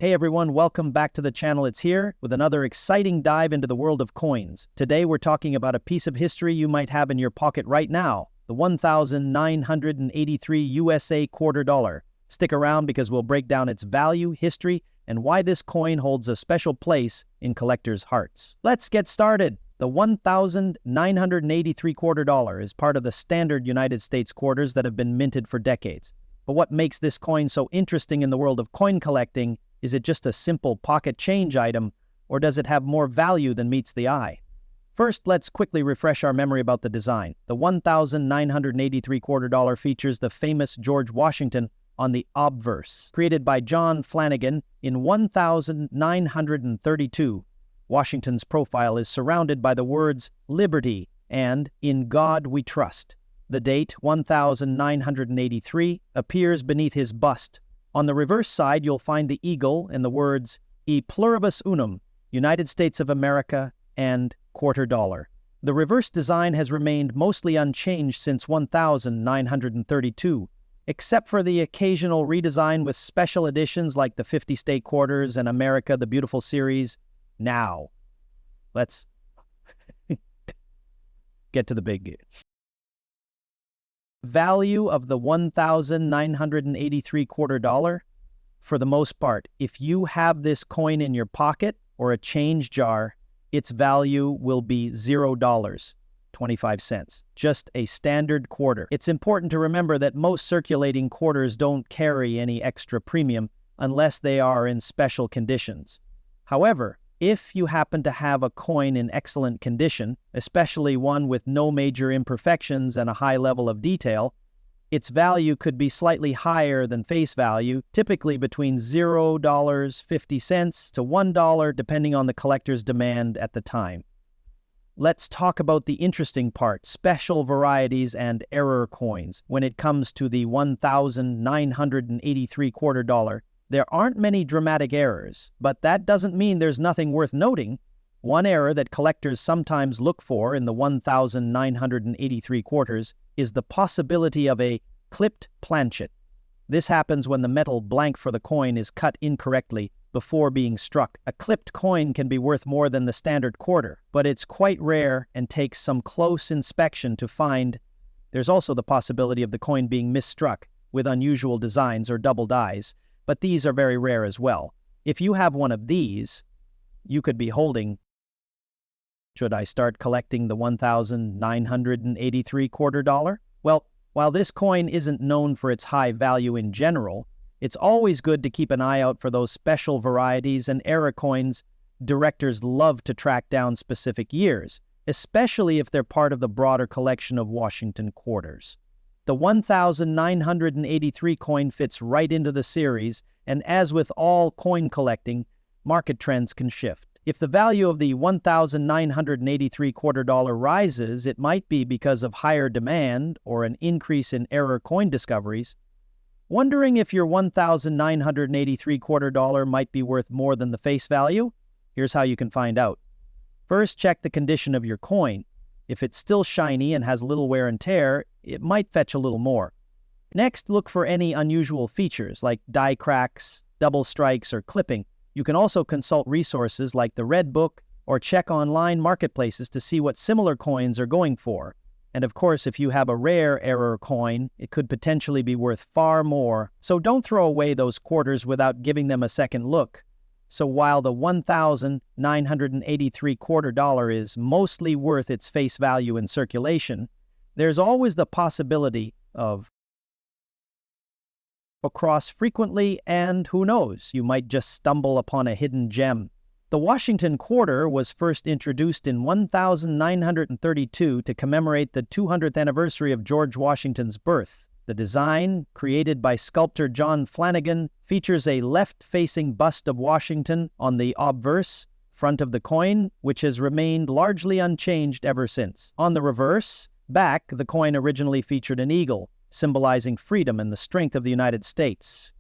Hey everyone, welcome back to the channel. It's here with another exciting dive into the world of coins. Today we're talking about a piece of history you might have in your pocket right now, the 1983 USA quarter dollar. Stick around because we'll break down its value, history, and why this coin holds a special place in collectors' hearts. Let's get started. The 1983 quarter dollar is part of the standard United States quarters that have been minted for decades. But what makes this coin so interesting in the world of coin collecting? Is it just a simple pocket change item, or does it have more value than meets the eye? First, let's quickly refresh our memory about the design. The 1983 quarter dollar features the famous George Washington on the obverse. Created by John Flanagan in 1932, Washington's profile is surrounded by the words "Liberty" and "In God We Trust." The date, 1983, appears beneath his bust. On the reverse side, you'll find the eagle and the words E Pluribus Unum, United States of America, and quarter dollar. The reverse design has remained mostly unchanged since 1932, except for the occasional redesign with special editions like the 50 State Quarters and America the Beautiful series. Now, let's get to the big value of the 1983 quarter dollar. For the most part, if you have this coin in your pocket or a change jar, its value will be $0.25, just a standard quarter. It's important to remember that most circulating quarters don't carry any extra premium unless they are in special conditions. However, if you happen to have a coin in excellent condition, especially one with no major imperfections and a high level of detail, its value could be slightly higher than face value, typically between $0.50 to $1 depending on the collector's demand at the time. Let's talk about the interesting part, special varieties and error coins. When it comes to the 1983 quarter dollar, there aren't many dramatic errors, but that doesn't mean there's nothing worth noting. One error that collectors sometimes look for in the 1983 quarters is the possibility of a clipped planchet. This happens when the metal blank for the coin is cut incorrectly before being struck. A clipped coin can be worth more than the standard quarter, but it's quite rare and takes some close inspection to find. There's also the possibility of the coin being misstruck with unusual designs or double dies, but these are very rare as well. If you have one of these, you could be holding. Should I start collecting the 1983 quarter dollar? Well, while this coin isn't known for its high value in general, it's always good to keep an eye out for those special varieties and error coins. Directors love to track down specific years, especially if they're part of the broader collection of Washington quarters. The 1983 coin fits right into the series, and as with all coin collecting, market trends can shift. If the value of the 1983 quarter dollar rises, it might be because of higher demand or an increase in error coin discoveries. Wondering if your 1983 quarter dollar might be worth more than the face value? Here's how you can find out. First, check the condition of your coin. If it's still shiny and has little wear and tear, it might fetch a little more. Next, look for any unusual features like die cracks, double strikes, or clipping. You can also consult resources like the Red Book or check online marketplaces to see what similar coins are going for. And of course, if you have a rare error coin, it could potentially be worth far more. So don't throw away those quarters without giving them a second look. So while the 1983 quarter dollar is mostly worth its face value in circulation, there's always the possibility of across frequently, and who knows, you might just stumble upon a hidden gem. The Washington quarter was first introduced in 1932 to commemorate the 200th anniversary of George Washington's birth. The design, created by sculptor John Flanagan, features a left-facing bust of Washington on the obverse front of the coin, which has remained largely unchanged ever since. On the reverse back, the coin originally featured an eagle, symbolizing freedom and the strength of the United States.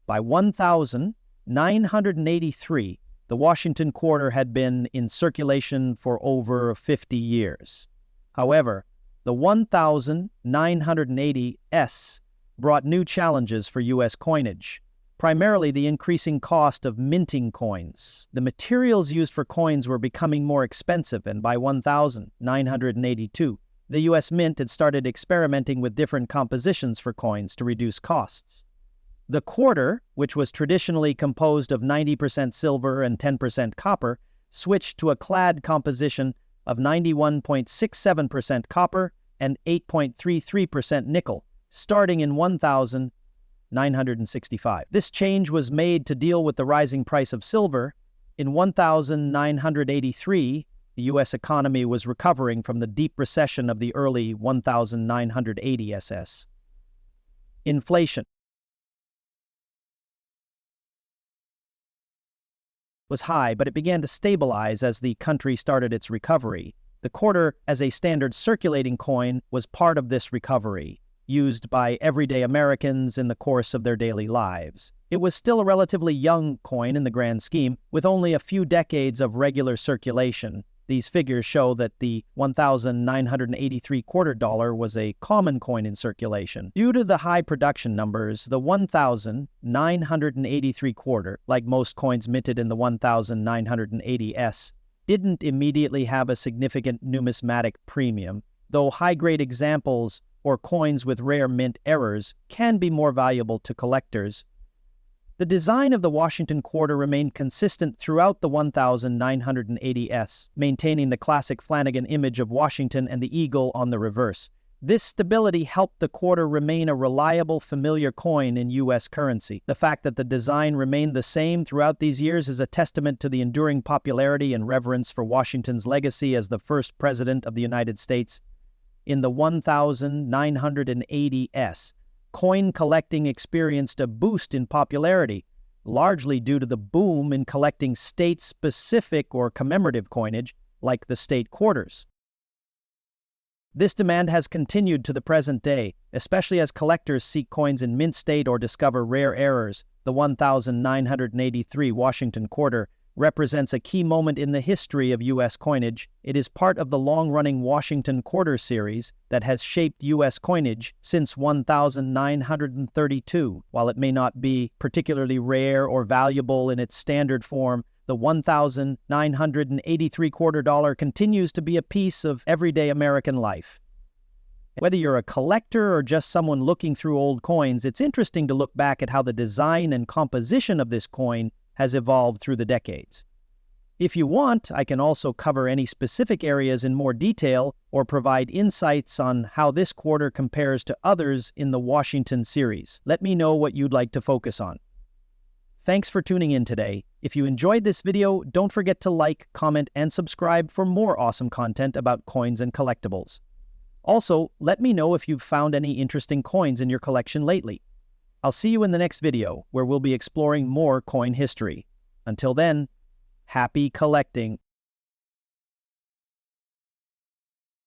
By 1983, the Washington quarter had been in circulation for over 50 years. However, the 1980S brought new challenges for U.S. coinage. primarily the increasing cost of minting coins. The materials used for coins were becoming more expensive, and by 1982, the U.S. Mint had started experimenting with different compositions for coins to reduce costs. The quarter, which was traditionally composed of 90% silver and 10% copper, switched to a clad composition of 91.67% copper and 8.33% nickel, starting in 1965. This change was made to deal with the rising price of silver. In 1983, the U.S. economy was recovering from the deep recession of the early 1980 SS. Inflation was high, but it began to stabilize as the country started its recovery. The quarter, as a standard circulating coin, was part of this recovery, used by everyday Americans in the course of their daily lives. It was still a relatively young coin in the grand scheme, with only a few decades of regular circulation. These figures show that the 1983 quarter dollar was a common coin in circulation. Due to the high production numbers, the 1983 quarter, like most coins minted in the 1980s, didn't immediately have a significant numismatic premium, though high-grade examples or coins with rare mint errors can be more valuable to collectors. The design of the Washington quarter remained consistent throughout the 1980s, maintaining the classic Flanagan image of Washington and the eagle on the reverse. This stability helped the quarter remain a reliable, familiar coin in U.S. currency. The fact that the design remained the same throughout these years is a testament to the enduring popularity and reverence for Washington's legacy as the first president of the United States. In the 1980s, coin collecting experienced a boost in popularity, largely due to the boom in collecting state-specific or commemorative coinage, like the state quarters. This demand has continued to the present day, especially as collectors seek coins in mint state or discover rare errors. The 1983 Washington quarter represents a key moment in the history of U.S. coinage. It is part of the long-running Washington Quarter series that has shaped U.S. coinage since 1932. While it may not be particularly rare or valuable in its standard form, the 1983 quarter dollar continues to be a piece of everyday American life. Whether you're a collector or just someone looking through old coins, it's interesting to look back at how the design and composition of this coin has evolved through the decades. If you want, I can also cover any specific areas in more detail or provide insights on how this quarter compares to others in the Washington series. Let me know what you'd like to focus on. Thanks for tuning in today. If you enjoyed this video, don't forget to like, comment, and subscribe for more awesome content about coins and collectibles. Also, let me know if you've found any interesting coins in your collection lately. I'll see you in the next video, where we'll be exploring more coin history. Until then, happy collecting!